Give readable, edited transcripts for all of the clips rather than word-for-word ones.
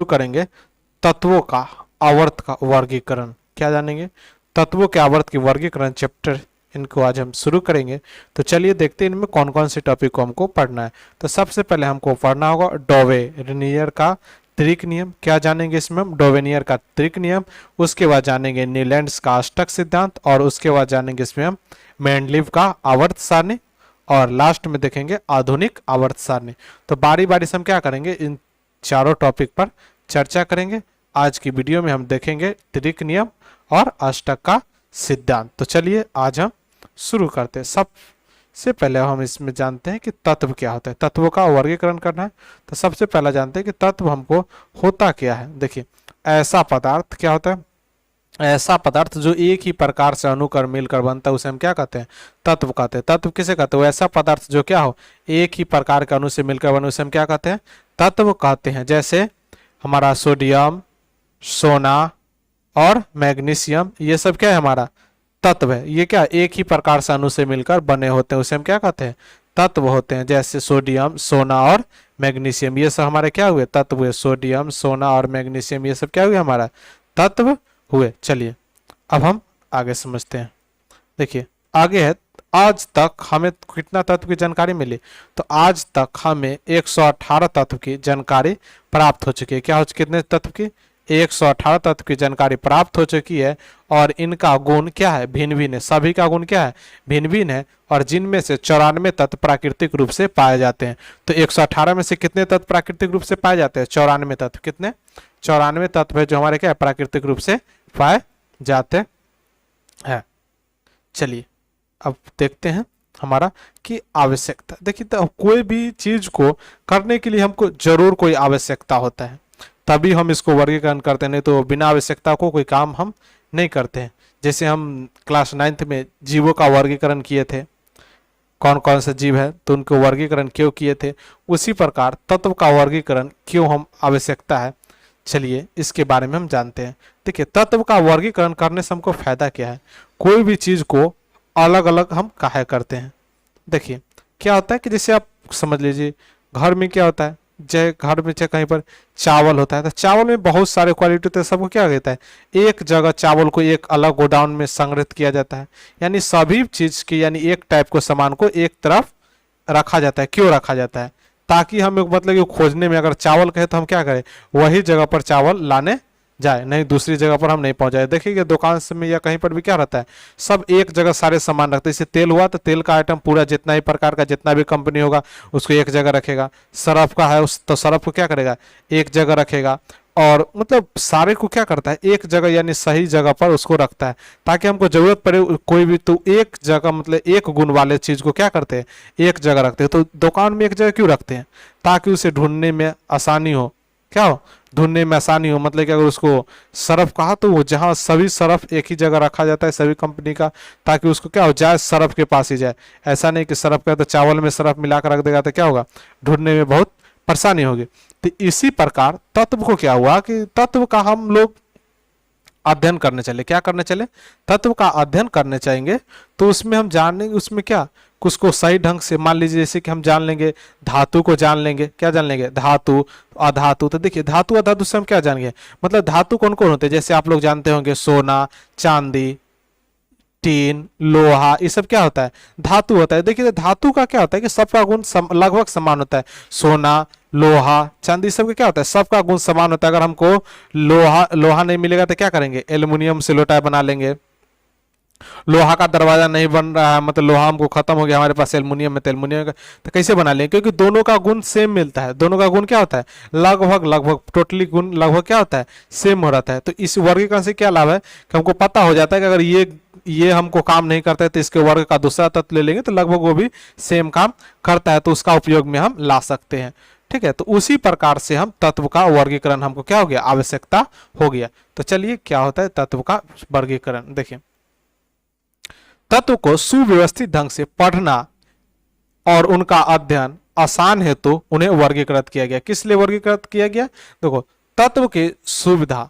करेंगे तत्वों का आवर्त का वर्गीकरण। क्या जानेंगे? तत्वों के आवर्त की वर्गीकरण चैप्टर, इनको आज हम शुरू करेंगे। तो चलिए देखते हैं इनमें कौन कौन से टॉपिक को हमको पढ़ना है। तो सबसे पहले हमको पढ़ना होगा डोवेनियर का त्रिक नियम। क्या जानेंगे इसमें हम? डोवेनियर का त्रिक नियम। उसके बाद जानेंगे नीलैंड्स का अष्टक सिद्धांत, और उसके बाद जानेंगे इसमें हम मेंडलीव का आवर्त सारणी, और लास्ट में देखेंगे आधुनिक आवर्त सारणी। तो बारी बारी से हम क्या करेंगे, इन चारों टॉपिक पर चर्चा करेंगे। आज की वीडियो में हम देखेंगे त्रिक नियम और अष्टक का सिद्धांत। तो चलिए आज हम शुरू करते हैं। सबसे पहले हम इसमें जानते हैं कि तत्व क्या होता है, तत्वों का वर्गीकरण करना है। तो सबसे पहला जानते हैं कि तत्व हमको होता क्या है। देखिए, ऐसा पदार्थ क्या होता है? ऐसा पदार्थ जो एक ही प्रकार से अणुकर मिलकर बनता है उसे हम क्या कहते हैं? तत्व कहते हैं। तत्व किसे कहते हैं? ऐसा पदार्थ जो क्या हो, एक ही प्रकार के अणु से मिलकर बने उसे हम क्या कहते हैं? तत्व कहते हैं। जैसे हमारा सोडियम, सोना और मैग्नीशियम, ये सब क्या है? हमारा तत्व है। ये क्या एक ही प्रकार से अणु से मिलकर बने होते हैं, उसे हम क्या कहते हैं? तत्व होते हैं। जैसे सोडियम, सोना और मैग्नीशियम, ये सब हमारे क्या हुए? तत्व हुए। सोडियम, सोना और मैग्नीशियम, ये सब क्या हुए? हमारा तत्व हुए। चलिए अब हम आगे समझते हैं। देखिए आगे है, आज तक हमें कितना तत्व की जानकारी मिली? तो आज तक हमें 118 तत्व की जानकारी प्राप्त हो चुकी है। क्या हो चुकी? कितने तत्व की? 118 तत्व की जानकारी प्राप्त हो चुकी है। और इनका गुण क्या है? भिन्न भिन्न है। सभी का गुण क्या है? भिन्न भिन्न है। और जिनमें से 94 तत्व प्राकृतिक रूप से पाए जाते हैं। तो 118 में से कितने तत्व प्राकृतिक रूप से पाए जाते हैं? 94 तत्व। कितने? 94 तत्व है जो हमारे क्या है? प्राकृतिक रूप से पाए जाते हैं। चलिए अब देखते हैं हमारा कि आवश्यकता। देखिए, तो कोई भी चीज को करने के लिए हमको जरूर कोई आवश्यकता होता है, तभी हम इसको वर्गीकरण करते हैं, नहीं तो बिना आवश्यकता को कोई काम हम नहीं करते हैं। जैसे हम क्लास 9th में जीवों का वर्गीकरण किए थे, कौन कौन से जीव है तो उनको वर्गीकरण क्यों किए थे, उसी प्रकार तत्व का वर्गीकरण क्यों हम आवश्यकता है, चलिए इसके बारे में हम जानते हैं। देखिए, तत्व का वर्गीकरण करने से हमको फायदा क्या है? कोई भी चीज को अलग अलग हम काहे करते हैं। देखिए क्या होता है कि जैसे आप समझ लीजिए घर में क्या होता है, चाहे घर में चाहे कहीं पर चावल होता है, तो चावल में बहुत सारे क्वालिटी होते हैं। सबको क्या कहता है? एक जगह चावल को एक अलग गोडाउन में संग्रहित किया जाता है। यानी सभी चीज की, यानी एक टाइप को सामान को एक तरफ रखा जाता है। क्यों रखा जाता है? ताकि हम मतलब कि खोजने में अगर चावल कहे तो हम क्या करें? वही जगह पर चावल लाने जाए, नहीं दूसरी जगह पर हम नहीं पहुंच जाए। देखिए दुकान से में या कहीं पर भी क्या रहता है, सब एक जगह सारे सामान रखते हैं। जैसे तेल हुआ तो तेल का आइटम पूरा जितना ही प्रकार का जितना भी कंपनी होगा उसको एक जगह रखेगा। सरफ का है उस तो सरफ को क्या करेगा? एक जगह रखेगा। और मतलब सारे को क्या करता है? एक जगह यानी सही जगह पर उसको रखता है, ताकि हमको जरूरत पड़े कोई भी तो एक जगह, मतलब एक गुण वाले चीज को क्या करते हैं? एक जगह रखते हैं। तो दुकान में एक जगह क्यों रखते हैं? ताकि उसे ढूंढने में आसानी हो। क्या हो? ढूंढने में आसानी हो। मतलब कि अगर उसको सरफ कहा तो वो जहाँ सभी सरफ एक ही जगह रखा जाता है सभी कंपनी का, ताकि उसको क्या हो जाए? सरफ के पास ही जाए। ऐसा नहीं कि सरफ का तो चावल में सरफ मिलाकर रख देगा तो क्या होगा? ढूंढने में बहुत परेशानी होगी। तो इसी प्रकार तत्व को क्या हुआ कि तत्व का हम लोग अध्ययन करने चले। क्या करने चले? तत्व का अध्ययन करने चाहेंगे। तो उसमें हम जानेंगे उसमें क्या कुछ को सही ढंग से, मान लीजिए जैसे कि हम जान लेंगे धातु को जान लेंगे। क्या जान लेंगे? धातु अधातु। तो देखिए धातु अधातु से हम क्या जानेंगे? मतलब धातु कौन कौन होते हैं? जैसे आप लोग जानते होंगे सोना, चांदी, टीन, लोहा, ये सब क्या होता है? धातु होता है। देखिए धातु का क्या होता है कि सबका गुण लगभग समान होता है। सोना, लोहा, चांदी सब का क्या होता है? सबका गुण समान होता है। अगर हमको लोहा नहीं मिलेगा तो क्या करेंगे? एल्युमिनियम से लोटा बना लेंगे। लोहा का दरवाजा नहीं बन रहा है, मतलब लोहा हमको खत्म हो गया, हमारे पास एल्युमिनियम में, तो एल्युमिनियम का तो कैसे बना लेंगे? क्योंकि दोनों का गुण सेम मिलता है। दोनों का गुण क्या होता है? लगभग लगभग टोटली गुण लगभग क्या होता है? सेम हो रहता है। तो इस वर्गीकरण से क्या लाभ है कि हमको पता हो जाता है कि अगर ये हमको काम नहीं करता है तो इसके वर्ग का दूसरा तत्व ले लेंगे तो लगभग वो भी सेम काम करता है, तो उसका उपयोग में हम ला सकते हैं। ठीक है, तो उसी प्रकार से हम तत्व का वर्गीकरण हमको क्या हो गया? आवश्यकता हो गया। तो चलिए क्या होता है तत्व का वर्गीकरण। देखिए, तत्व को सुव्यवस्थित ढंग से पढ़ना और उनका अध्ययन आसान है तो उन्हें वर्गीकृत किया गया। किस लिए वर्गीकृत किया गया? देखो, तत्व के सुविधा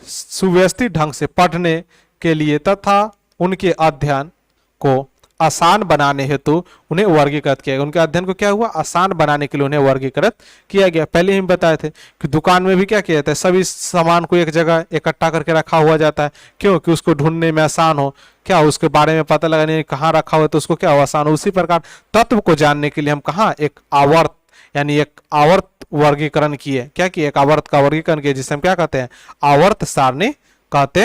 सुव्यवस्थित ढंग से पढ़ने के लिए तथा उनके अध्ययन को आसान बनाने हेतु उन्हें वर्गीकृत किया गया। उनके अध्ययन को क्या हुआ, आसान बनाने के लिए उन्हें वर्गीकृत किया गया। पहले ही हम बताए थे कि दुकान में भी क्या किया जाता है, सभी सामान को एक जगह इकट्ठा करके रखा हुआ जाता है, क्यों कि उसको ढूंढने में आसान हो, क्या उसके बारे में पता लगाने कहाँ रखा हुआ है तो उसको क्या हो, आसान हो। उसी प्रकार तत्व को जानने के लिए हम कहाँ एक आवर्त यानी एक आवर्त वर्गीकरण किए, क्या किए, एक आवर्त का वर्गीकरण किए, जिसे हम क्या कहते हैं, आवर्त सारणी कहते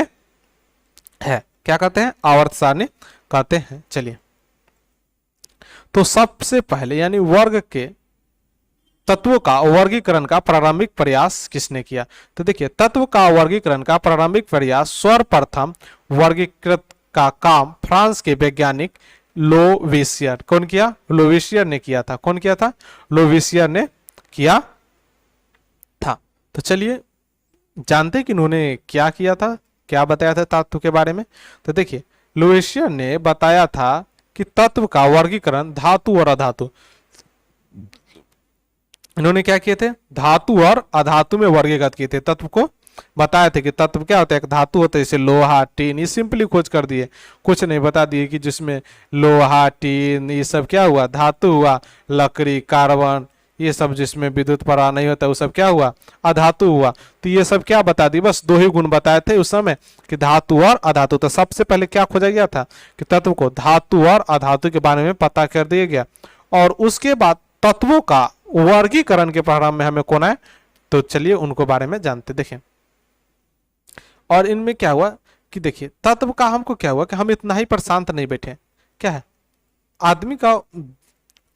हैं। क्या कहते हैं, आवर्त सारणी कहते हैं। चलिए, तो सबसे पहले यानी वर्ग के तत्वों का वर्गीकरण का प्रारंभिक प्रयास किसने किया, तो देखिए तत्व का वर्गीकरण का प्रारंभिक प्रयास सर्वप्रथम वर्गीकृत का काम फ्रांस के वैज्ञानिक लोवेसियर, कौन किया, लोवेसियर ने किया था। कौन किया था, लोवेसियर ने किया था। तो चलिए जानते कि उन्होंने क्या किया था, क्या बताया था तत्व के बारे में। तो देखिए लोवेसियर ने बताया था कि तत्व का वर्गीकरण धातु और अधातु, इन्होंने क्या किए थे, धातु और अधातु में वर्गीकृत किए थे। तत्व को बताए थे कि तत्व क्या होता है, एक धातु होता है जैसे लोहा टीन, ये सिंपली खोज कर दिए, कुछ नहीं बता दिए कि जिसमें लोहा टीन ये सब क्या हुआ, धातु हुआ, लकड़ी कार्बन ये सब जिसमें विद्युत प्रवाह नहीं होता वो सब क्या हुआ, अधातु हुआ। तो ये सब क्या बता दी, बस दो ही गुण बताए थे उस समय कि धातु और अधातु। तो सबसे पहले क्या खोजा गया था कि तत्व को धातु और अधातु के बारे में पता कर दिया गया, और उसके बाद तत्वों का वर्गीकरण के प्रारंभ में हमें कौन है, तो चलिए उनको बारे में जानते। देखें, और इनमें क्या हुआ कि देखिए तत्व का हमको क्या हुआ कि हम इतना ही पर शांत नहीं बैठे, क्या है, आदमी का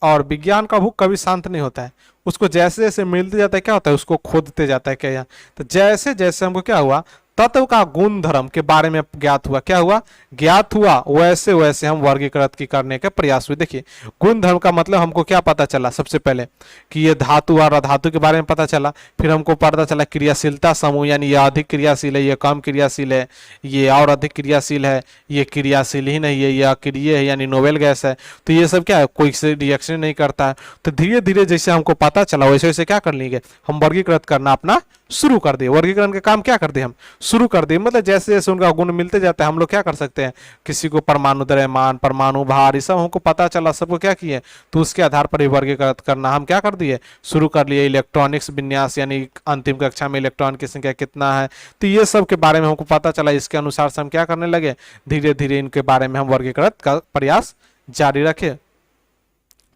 और विज्ञान का भूख कभी शांत नहीं होता है, उसको जैसे जैसे मिलते जाता है क्या होता है, उसको खोदते जाता है क्या। तो जैसे जैसे हमको क्या हुआ, तत्व का गुण धर्म के बारे में ज्ञात हुआ, क्या हुआ, ज्ञात हुआ, वैसे वैसे हम वर्गीकृत की करने के प्रयास हुए। देखिए गुण धर्म का मतलब हमको क्या पता चला, सबसे पहले कि ये धातु और अधातु के बारे में पता चला, फिर हमको पता चला क्रियाशीलता समूह, यानी ये अधिक क्रियाशील है, ये कम क्रियाशील है, ये और अधिक क्रियाशील है, ये क्रियाशील ही नहीं है, ये अक्रिय है यानी नोबेल गैस है। तो ये सब क्या है, कोई से रिएक्शन नहीं करता है। तो धीरे धीरे जैसे हमको पता चला वैसे वैसे क्या कर लेंगे, हम वर्गीकृत करना अपना शुरू कर दिए, वर्गीकरण का काम क्या कर दिए, हम शुरू कर दिए। मतलब जैसे जैसे उनका गुण मिलते जाते हैं हम लोग क्या कर सकते हैं, किसी को परमाणु द्रव्यमान, परमाणु भार, ये सब हमको पता चला, सबको क्या किए, तो उसके आधार पर ही वर्गीकृत करना हम क्या कर दिए, शुरू कर लिए। इलेक्ट्रॉनिक्स विन्यास यानी अंतिम कक्षा में इलेक्ट्रॉन की संख्या कितना है, तो ये सब के बारे में हमको पता चला, इसके अनुसार से हम क्या करने लगे, धीरे धीरे इनके बारे में हम वर्गीकृत का प्रयास जारी रखे।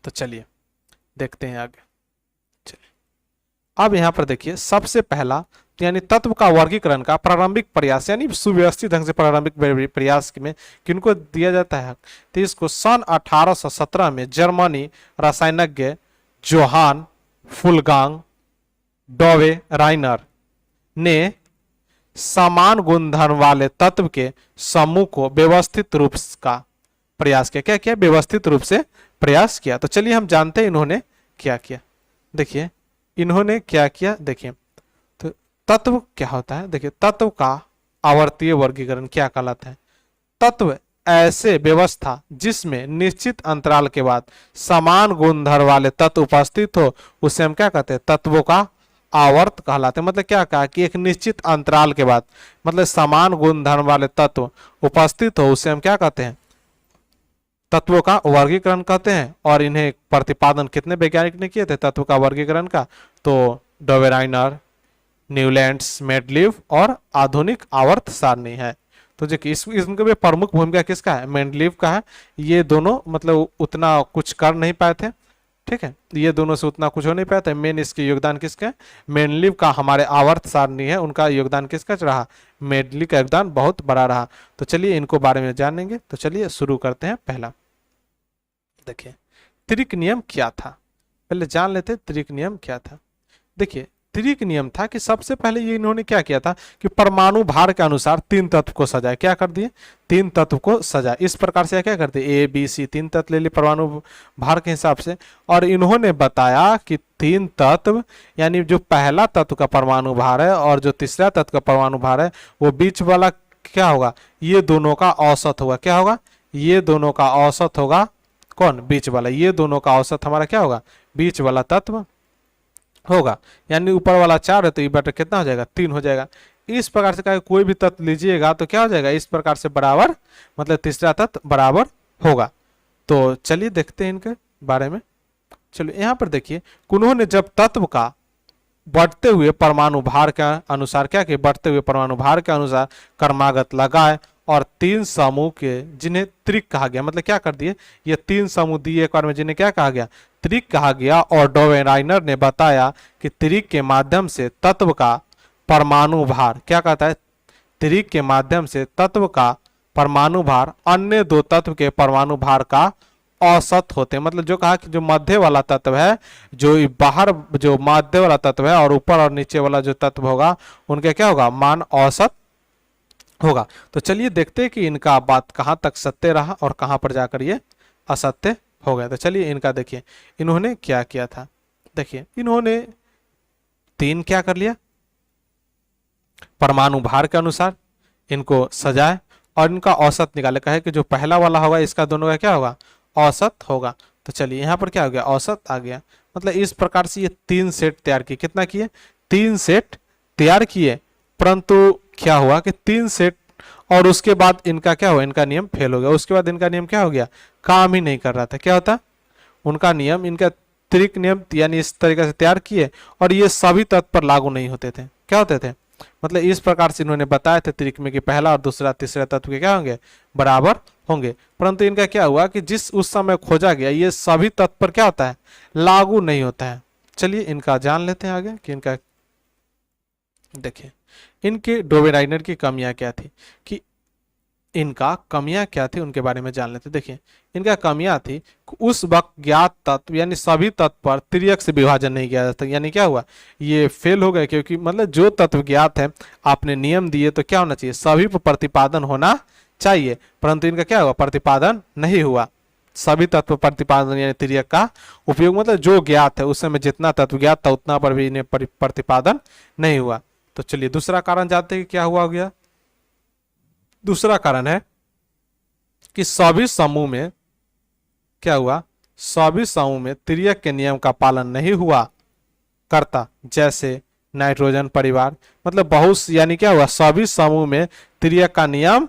तो चलिए देखते हैं आगे। अब यहां पर देखिए सबसे पहला यानी तत्व का वर्गीकरण का प्रारंभिक प्रयास यानी सुव्यवस्थित ढंग से प्रारंभिक प्रयास में किनको दिया जाता है, तो इसको सन 1817 में जर्मनी रसायनज्ञ जोहान फुलगांग डोवे राइनर ने समान गुणधर्म वाले तत्व के समूह को व्यवस्थित रूप का प्रयास किया। क्या किया, व्यवस्थित रूप से प्रयास किया। तो चलिए हम जानते हैं इन्होंने क्या किया। देखिए इन्होंने क्या किया, देखिए तो तत्व क्या होता है, देखिए तत्व का आवर्तीय वर्गीकरण क्या कहलाता है, तत्व ऐसे व्यवस्था जिसमें निश्चित अंतराल के बाद समान गुणधर्म वाले तत्व उपस्थित हो उसे हम क्या कहते हैं, तत्वों का आवर्त कहलाते हैं। मतलब क्या कहा कि एक निश्चित अंतराल के बाद मतलब समान गुणधर्म वाले तत्व उपस्थित हो उसे हम क्या कहते हैं, तत्वों का वर्गीकरण कहते हैं। और इन्हें प्रतिपादन कितने वैज्ञानिक ने किए थे तत्व का वर्गीकरण का, तो डोवेराइनर, न्यूलैंड्स, मेंडलीव और आधुनिक आवर्त सारणी है। तो जो कि इसमें भी प्रमुख भूमिका किसका है, मेंडलीव का है। ये दोनों मतलब उतना कुछ कर नहीं पाए थे, ठीक है, ये दोनों से उतना कुछ हो नहीं पाया था। मेन इसके योगदान किसका है, मेंडलीव का, हमारे आवर्त सारणी है उनका योगदान किसका रहा, मेंडलीव का योगदान बहुत बड़ा रहा। तो चलिए इनको बारे में जानेंगे। तो चलिए शुरू करते हैं। पहला देखिए त्रिक नियम क्या था, पहले जान लेते त्रिक नियम क्या था। देखिए त्रिक नियम था कि सबसे पहले ये इन्होंने क्या किया था कि परमाणु भार के अनुसार तीन तत्व को सजाया। क्या कर दिए, तीन तत्व को सजाया। इस प्रकार से क्या कर दिए, ए बी सी तीन तत्व ले लिए परमाणु भार के हिसाब से। और इन्होंने बताया कि तीन तत्व यानी जो पहला तत्व का परमाणु भार है और जो तीसरा तत्व का परमाणु भार है वो बीच वाला क्या होगा, ये दोनों का औसत होगा। क्या होगा, ये दोनों का औसत होगा, कौन, बीच वाला, ये दोनों का औसत हमारा क्या होगा, बीच वाला तत्व होगा। यानी ऊपर वाला 4 है तो ये बटा कितना हो जाएगा, 3 हो जाएगा। इस प्रकार से कहा कोई भी तत्व लीजिएगा तो क्या हो जाएगा, इस प्रकार से बराबर, मतलब तीसरा तत्व बराबर होगा। तो चलिए देखते हैं इनके बारे में। चलो यहाँ पर देखिए, उन्होंने जब तत्व का बढ़ते हुए परमाणु भार के अनुसार क्या किया, बढ़ते हुए परमाणु भार के अनुसार क्रमागत लगाए और 3 समूह के जिन्हें त्रिक कहा गया, मतलब क्या कर दिए, ये 3 समूह दिए एक बार में, जिन्हें क्या कहा गया, त्रिक कहा गया। और डोवेराइनर ने बताया कि त्रिक के माध्यम से तत्व का परमाणु भार, क्या कहता है, त्रिक के माध्यम से तत्व का परमाणु भार अन्य 2 तत्व के परमाणु भार का औसत होते हैं। मतलब जो कहा कि जो मध्य वाला तत्व है, जो बाहर जो मध्य वाला तत्व है और ऊपर और नीचे वाला जो तत्व होगा, उनके क्या होगा, मान औसत होगा। तो चलिए देखते हैं कि इनका बात कहां तक सत्य रहा और कहां पर जाकर ये असत्य हो गया। तो चलिए इनका देखिए, इन्होंने क्या किया था। देखिए इन्होंने 3 क्या कर लिया, परमाणु भार के अनुसार इनको सजाए और इनका औसत निकाले। कहे कि जो पहला वाला होगा इसका दोनों का क्या होगा, औसत होगा। तो चलिए यहाँ पर क्या हो गया, औसत आ गया। मतलब इस प्रकार से ये 3 सेट तैयार किए। कितना किए, 3 सेट तैयार किए। परंतु क्या हुआ कि 3 सेट और उसके बाद इनका क्या हुआ, इनका नियम फेल हो गया। उसके बाद इनका नियम क्या हो गया, काम ही नहीं कर रहा था। क्या होता, उनका नियम, इनका त्रिक नियम यानी इस तरीके से तैयार किए और ये सभी तत्व पर लागू नहीं होते थे। क्या होते थे, मतलब इस प्रकार से इन्होंने बताया था त्रिक में कि पहला और दूसरा तीसरा तत्व के क्या होंगे, बराबर होंगे। परंतु इनका क्या हुआ कि जिस उस समय खोजा गया ये सभी तत्व पर क्या होता है, लागू नहीं होता है। चलिए इनका जान लेते हैं आगे कि इनका, देखिए इनके डोवेराइनर की कमियां क्या थी, कि इनका कमियां क्या थी उनके बारे में जान लेते। देखिए इनका कमियां थी, उस वक्त ज्ञात तत्व यानी सभी तत्व पर तिर्यक से विभाजन नहीं किया जाता। यानी क्या हुआ, ये फेल हो गए, क्योंकि मतलब जो तत्व ज्ञात है आपने नियम दिए तो क्या होना चाहिए, सभी पर प्रतिपादन होना चाहिए। परंतु इनका क्या हुआ, प्रतिपादन नहीं हुआ। सभी तत्व प्रतिपादन यानी तिर्यक का उपयोग, मतलब जो ज्ञात है उस समय जितना तत्व ज्ञात था उतना पर भी इन्हें प्रतिपादन नहीं हुआ। तो चलिए दूसरा कारण जानते हैं कि क्या हुआ हो गया। दूसरा कारण है कि सभी समूह में क्या हुआ, सभी समूह में तिर्यक के नियम का पालन नहीं हुआ करता। जैसे नाइट्रोजन परिवार, मतलब बहुत यानी क्या हुआ, सभी समूह में तिर्यक का नियम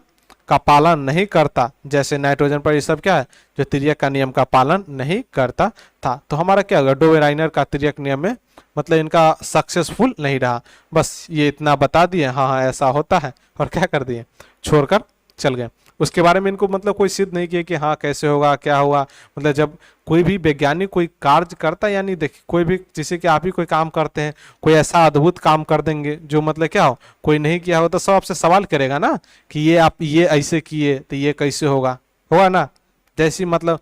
का पालन नहीं करता। जैसे नाइट्रोजन पर ये सब क्या है, जो तिर्यक का नियम का पालन नहीं करता था। तो हमारा क्या होगा, डोवेराइनर का तिर्यक नियम में मतलब इनका सक्सेसफुल नहीं रहा। बस ये इतना बता दिए, हाँ हाँ ऐसा होता है, और क्या कर दिए, छोड़कर चल गए। उसके बारे में इनको मतलब कोई सिद्ध नहीं किया कि हाँ कैसे होगा क्या होगा। मतलब जब कोई भी वैज्ञानिक कोई कार्य करता है, यानी देखिए कोई भी, जैसे कि आप ही कोई काम करते हैं, कोई ऐसा अद्भुत काम कर देंगे जो मतलब क्या हो, कोई नहीं किया हो, तो सब आपसे सवाल करेगा ना कि ये आप ये ऐसे किए तो ये कैसे होगा, होगा ना। जैसी मतलब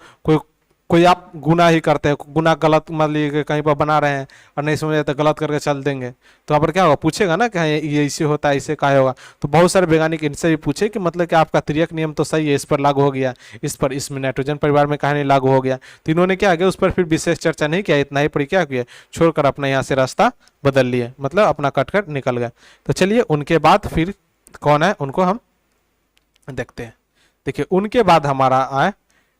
कोई आप गुनाह ही करते हैं, गुनाह गलत मान लीजिए कहीं पर बना रहे हैं और नहीं समझ तो गलत करके चल देंगे, तो यहाँ पर क्या होगा, पूछेगा ना कि ये ऐसे होता है, ऐसे काहे होगा। तो बहुत सारे वैज्ञानिक इनसे भी पूछे कि मतलब कि आपका तिर्यक नियम तो सही है, इस पर लागू हो गया, इस पर इसमें नाइट्रोजन परिवार में कहा नहीं लागू हो गया। तो इन्होंने क्या किया, उस पर फिर विशेष चर्चा नहीं किया, इतना ही पर क्या किया, छोड़कर अपना यहाँ से रास्ता बदल लिए, मतलब अपना कटकर निकल गए। तो चलिए उनके बाद फिर कौन है उनको हम देखते हैं। देखिए उनके बाद हमारा आए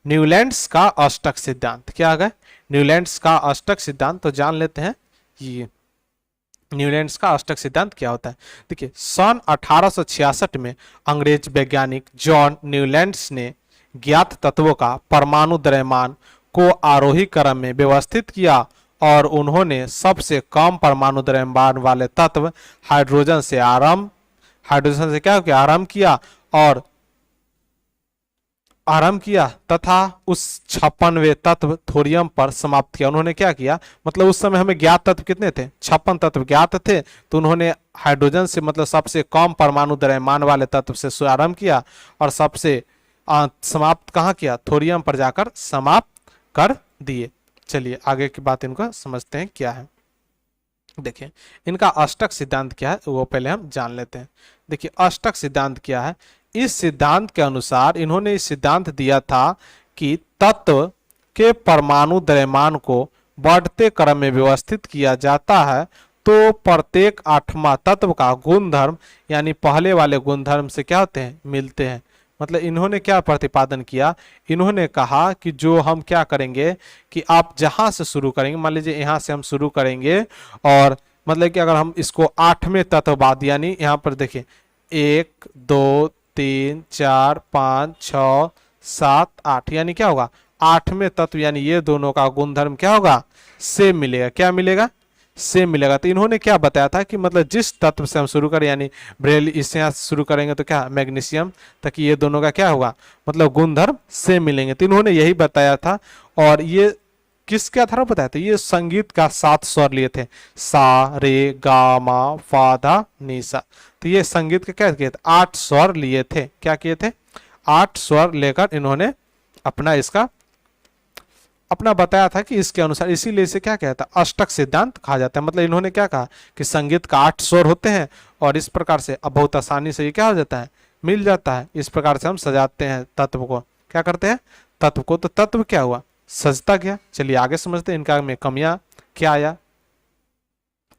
न्यूलैंड्स का अष्टक सिद्धांत। क्या आ गया, न्यूलैंड्स का अष्टक सिद्धांत। तो जान लेते हैं ये न्यूलैंड्स का अष्टक सिद्धांत क्या होता है। देखिए सन 1866 में अंग्रेज वैज्ञानिक जॉन न्यूलैंड्स ने ज्ञात तत्वों का परमाणु द्रव्यमान को आरोही क्रम में व्यवस्थित किया और उन्होंने सबसे कम परमाणु द्रव्यमान वाले तत्व हाइड्रोजन से क्या किया, आरंभ किया तथा उस 56वें तत्व थोरियम पर समाप्त किया। उन्होंने क्या किया, मतलब उस समय हमें ज्ञात तत्व कितने थे, 56 तत्व ज्ञात थे, तो उन्होंने हाइड्रोजन से मतलब सबसे कम परमाणु द्रव्यमान वाले तत्व से आरंभ किया और सबसे समाप्त कहाँ किया, थोरियम पर जाकर समाप्त कर दिए। चलिए आगे की बात इनको समझते हैं क्या है। देखिए इनका अष्टक सिद्धांत क्या है वो पहले हम जान लेते हैं। देखिए अष्टक सिद्धांत क्या है, इस सिद्धांत के अनुसार इन्होंने इस सिद्धांत दिया था कि तत्व के परमाणु द्रव्यमान को बढ़ते क्रम में व्यवस्थित किया जाता है तो प्रत्येक 8वां तत्व का गुणधर्म यानी पहले वाले गुणधर्म से क्या होते हैं, मिलते हैं। मतलब इन्होंने क्या प्रतिपादन किया, इन्होंने कहा कि जो हम क्या करेंगे कि आप जहां से शुरू करेंगे, मान लीजिए यहाँ से हम शुरू करेंगे और मतलब कि अगर हम इसको 8वें तत्ववाद यानी यहाँ पर देखिए 1 2 3 4 5 6 7 8 यानी क्या होगा आठवें तत्व यानी ये दोनों का गुणधर्म क्या होगा, सेम मिलेगा। क्या मिलेगा, सेम मिलेगा। तो इन्होंने क्या बताया था कि मतलब जिस तत्व से हम शुरू करें यानी बेरिलियम, इससे यहाँ शुरू करेंगे तो क्या मैग्नीशियम तक, ये दोनों का क्या होगा मतलब गुणधर्म सेम मिलेंगे। तो इन्होंने यही बताया था। और ये किसके आधार पर बताया था, ये संगीत का 7 स्वर लिए थे, सा रे गा मा फा धा नी सा। तो ये संगीत के क्या किए थे, 8 स्वर लिए थे। क्या किए थे, 8 स्वर लेकर इन्होंने अपना इसका अपना बताया था कि इसके अनुसार, इसीलिए इसे क्या कहता है, अष्टक सिद्धांत कहा जाता है। मतलब इन्होंने क्या कहा कि संगीत का 8 स्वर होते हैं और इस प्रकार से अब बहुत आसानी से ये क्या हो जाता है, मिल जाता है। इस प्रकार से हम सजाते हैं तत्व को, क्या करते हैं तत्व को। तो तत्व क्या हुआ, सजता गया। चलिए आगे समझते हैं इनका में कमियां क्या आया।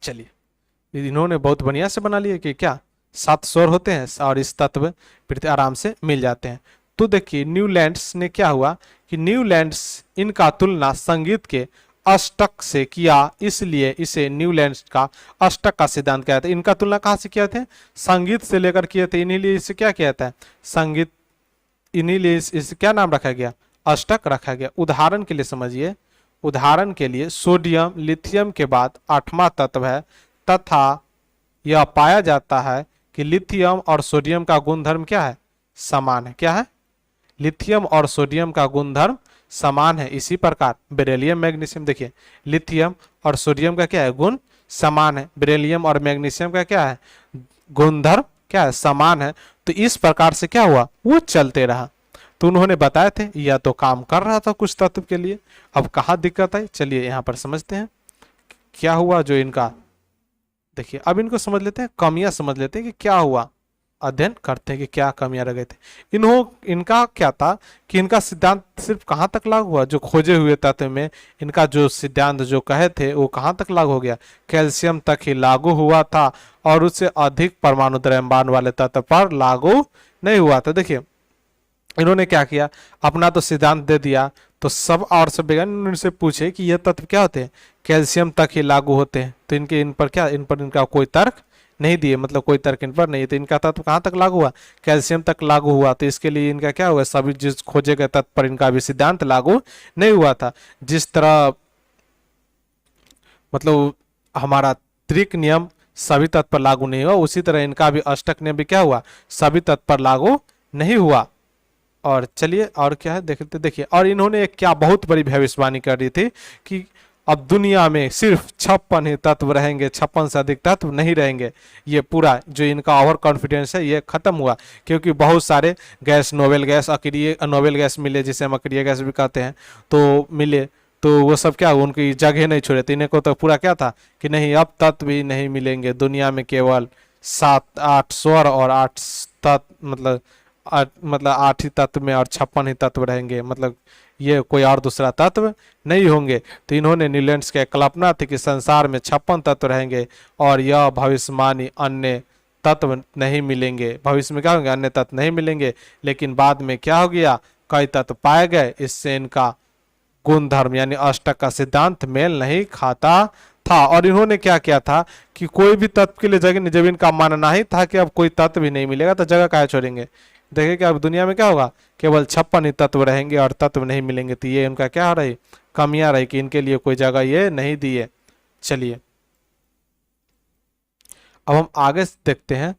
चलिए इन्होंने बहुत बढ़िया से बना लिया कि क्या 7 स्वर होते हैं और इस तत्व पृथ्वी आराम से मिल जाते हैं। तो देखिए न्यूलैंड्स ने क्या हुआ कि न्यूलैंड्स इनका तुलना संगीत के अष्टक से किया, इसलिए इसे न्यूलैंड्स का अष्टक का सिद्धांत कहते हैं। इनका तुलना कहाँ से किया थे, संगीत से लेकर किए थे, इन्हीं लिए इसे क्या कहता है संगीत, इन्हीं लिए इसे क्या नाम रखा गया, अष्टक रखा गया। उदाहरण के लिए समझिए, उदाहरण के लिए सोडियम लिथियम के बाद 8वां तत्व है, तथा यह पाया जाता है कि लिथियम और सोडियम का गुणधर्म क्या है, समान है। क्या है, लिथियम और सोडियम का गुणधर्म समान है। इसी प्रकार बेरिलियम मैग्नीशियम, देखिए लिथियम और सोडियम का क्या है, गुण समान है। बेरिलियम और मैग्नीशियम का क्या है, गुणधर्म क्या है, समान है। तो इस प्रकार से क्या हुआ, वो चलते रहा। तो उन्होंने बताए थे, यह तो काम कर रहा था कुछ तत्व के लिए, अब कहाँ दिक्कत आई, चलिए यहां पर समझते हैं क्या हुआ जो इनका। देखिए अब इनको समझ लेते हैं, कमियां समझ लेते हैं कि क्या हुआ, अध्ययन करते हैं कि क्या कमियां रह गए थे। इनका क्या था कि इनका सिद्धांत सिर्फ कहाँ तक लागू हुआ, जो खोजे हुए तत्व में इनका जो सिद्धांत जो कहे थे वो कहाँ तक लागू हो गया, कैल्शियम तक ही लागू हुआ था और उससे अधिक परमाणु द्रव्यमान वाले तत्व पर लागू नहीं हुआ था। देखिए इन्होंने क्या किया, अपना तो सिद्धांत दे दिया, तो सब और सब वैज्ञानिक उनसे पूछे कि ये तत्व क्या होते हैं, कैल्शियम तक ही लागू होते हैं। तो इन पर क्या, इन पर इनका कोई तर्क नहीं दिए, मतलब कोई तर्क इन पर नहीं है। तो इनका तत्व कहाँ तक लागू हुआ, कैल्शियम तक लागू हुआ। तो इसके लिए इनका क्या हुआ, सभी जिस खोजे गए तत्व पर इनका भी सिद्धांत लागू नहीं हुआ था। जिस तरह मतलब हमारा त्रिक नियम सभी तत्व पर लागू नहीं हुआ, उसी तरह इनका भी अष्टक नियम भी क्या हुआ, सभी तत्व पर लागू नहीं हुआ। और चलिए और क्या है देखते, देखिए और इन्होंने एक क्या बहुत बड़ी भविष्यवाणी कर दी थी कि अब दुनिया में सिर्फ 56 ही तत्व रहेंगे, 56 से अधिक तत्व नहीं रहेंगे। ये पूरा जो इनका ओवर कॉन्फिडेंस है ये खत्म हुआ, क्योंकि बहुत सारे गैस, नोबेल गैस, अक्रिय नोबेल गैस मिले, जिसे हम अक्रिय गैस भी कहते हैं, तो मिले। तो वो सब क्या, उनकी जगह नहीं छोड़े। तो इन्हें को तो पूरा क्या था कि नहीं अब तत्व ही नहीं मिलेंगे दुनिया में, केवल 7-8 स्वर और 8 तत्व, मतलब 8 ही तत्व में और 56 ही तत्व रहेंगे, मतलब ये कोई और दूसरा तत्व नहीं होंगे। तो इन्होंने न्यूलैंड्स की कल्पना थी कि संसार में 56 तत्व रहेंगे और यह भविष्यवाणी अन्य तत्व नहीं मिलेंगे, भविष्य में क्या होंगे, अन्य तत्व नहीं मिलेंगे। लेकिन बाद में क्या हो गया, कई तत्व पाए गए, इससे इनका गुणधर्म यानी अष्टक का सिद्धांत मेल नहीं खाता था। और इन्होंने क्या किया था कि कोई भी तत्व के लिए जगह नहीं, जब इनका मानना ही था कि अब कोई तत्व भी नहीं मिलेगा तो जगह काहे छोड़ेंगे। देखिए कि अब दुनिया में क्या होगा, केवल 56 ही तत्व रहेंगे और तत्व नहीं मिलेंगे। तो ये उनका क्या हो रही, कमियां रही कि इनके लिए कोई जगह ये नहीं दिए। चलिए अब हम आगे देखते हैं।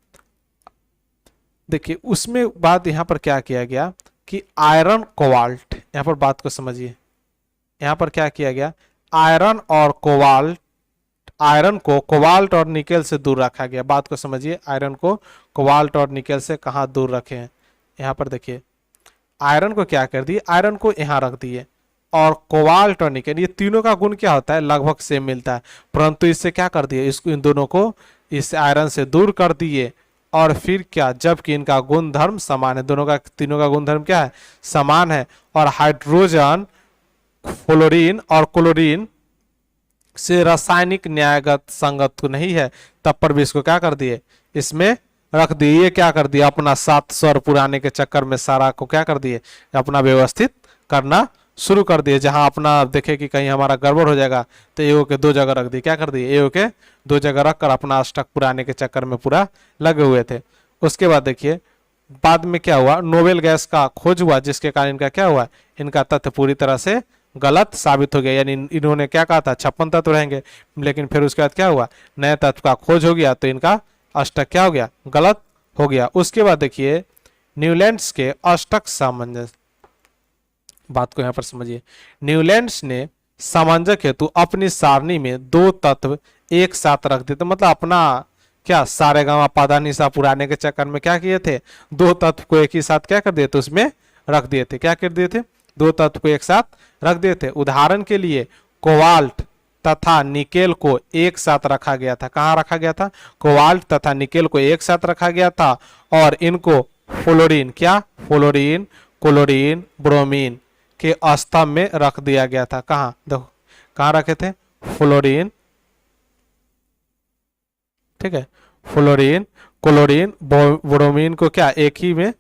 देखिए उसमें बात यहाँ पर क्या किया गया कि आयरन कोबाल्ट, यहाँ पर बात को समझिए, यहाँ पर क्या किया गया, आयरन और कोबाल्ट, आयरन को कोबाल्ट और निकेल से दूर रखा गया। बात को समझिए, आयरन को कोबाल्ट और निकेल से कहाँ दूर रखे हैं, यहाँ पर देखिए आयरन को क्या कर दिए, आयरन को यहाँ रख दिए और कोबाल्ट और निकेल, ये तीनों का गुण क्या होता है, लगभग सेम मिलता है, परंतु इससे क्या कर दिए, इसको इन दोनों को इस आयरन से दूर कर दिए। और फिर क्या, जबकि इनका गुण धर्म समान है, दोनों का, तीनों का गुण धर्म क्या है, समान है। और हाइड्रोजन, फ्लोरीन और क्लोरीन से रासायनिक न्यायगत संगत तो नहीं है, तब पर भी इसको क्या कर दिए, इसमें रख दिए। ये क्या कर दिया, अपना 7 स्वर पुराने के चक्कर में सारा को क्या कर दिए, अपना व्यवस्थित करना शुरू कर दिए। जहां अपना देखे कि कहीं हमारा गड़बड़ हो जाएगा तो एओ के 2 जगह रख दिए, क्या कर दिए, एओ के 2 जगह रख कर अपना अष्टक पुराने के चक्कर में पूरा लगे हुए थे। उसके बाद देखिए बाद में क्या हुआ, नोबेल गैस का खोज हुआ, जिसके कारण इनका क्या हुआ, इनका तथ्य पूरी तरह से गलत साबित हो गया। यानी इन्होंने क्या कहा था 56 तत्व रहेंगे, लेकिन फिर उसके बाद क्या हुआ, नए तत्व का खोज हो गया, तो इनका अष्टक क्या हो गया, गलत हो गया। उसके बाद देखिए न्यूलैंड्स के अष्टक सामंजस्य, बात को यहां पर समझिए। न्यूलैंड्स ने सामंजस्य हेतु अपनी सारणी में दो तत्व एक साथ रख देते, मतलब अपना क्या सारे गामा पादा निशा पुराने के चक्कर में क्या किए थे, दो तत्व को एक ही साथ क्या कर दिए थे, उसमें रख दिए थे। क्या कर दिए थे, दो तत्व को एक साथ रख दिए थे। उदाहरण के लिए कोबाल्ट तथा निकेल को एक साथ रखा गया था। कहां रखा गया था, कोबाल्ट तथा निकेल को एक साथ रखा गया था और इनको फ्लोरीन, क्या फ्लोरीन, क्लोरीन, ब्रोमीन के स्तंभ में रख दिया गया था। कहां देखो, कहां रखे थे, फ्लोरीन, ठीक है, फ्लोरीन, क्लोरीन, ब्रोमीन को क्या एक ही में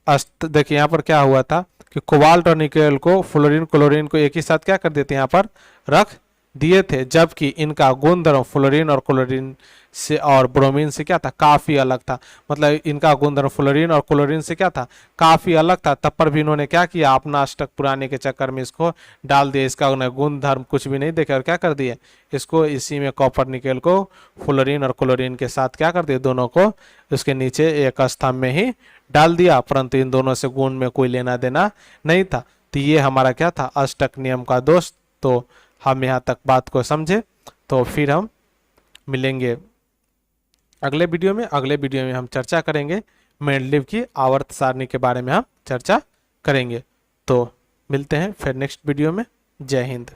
देखिए यहां पर क्या हुआ था कि कोबाल्ट और निकेल को, फ्लोरीन क्लोरीन को एक ही साथ क्या कर देते, यहां पर रख दिए थे, जबकि इनका गुणधर्म फ्लोरीन और क्लोरीन से और ब्रोमीन से क्या था, काफी अलग था। मतलब इनका गुणधर्म फ्लोरीन और क्लोरीन से क्या था, काफी अलग था। तब पर भी इन्होंने क्या किया, अपना अष्टक पुराने के चक्कर में इसको डाल दिया, इसका उन्हें गुणधर्म कुछ भी नहीं देखे और क्या कर दिए, इसको इसी में कॉपर निकेल को फ्लोरीन और क्लोरीन के साथ क्या कर दिए, दोनों को उसके नीचे एक स्तंभ में ही डाल दिया, परंतु इन दोनों से गुण में कोई लेना देना नहीं था। तो ये हमारा क्या था, अष्टक नियम का दोष। तो हम यहाँ तक बात को समझे, तो फिर हम मिलेंगे अगले वीडियो में। अगले वीडियो में हम चर्चा करेंगे मेंडलीव की आवर्त सारणी के बारे में हम चर्चा करेंगे। तो मिलते हैं फिर नेक्स्ट वीडियो में। जय हिंद।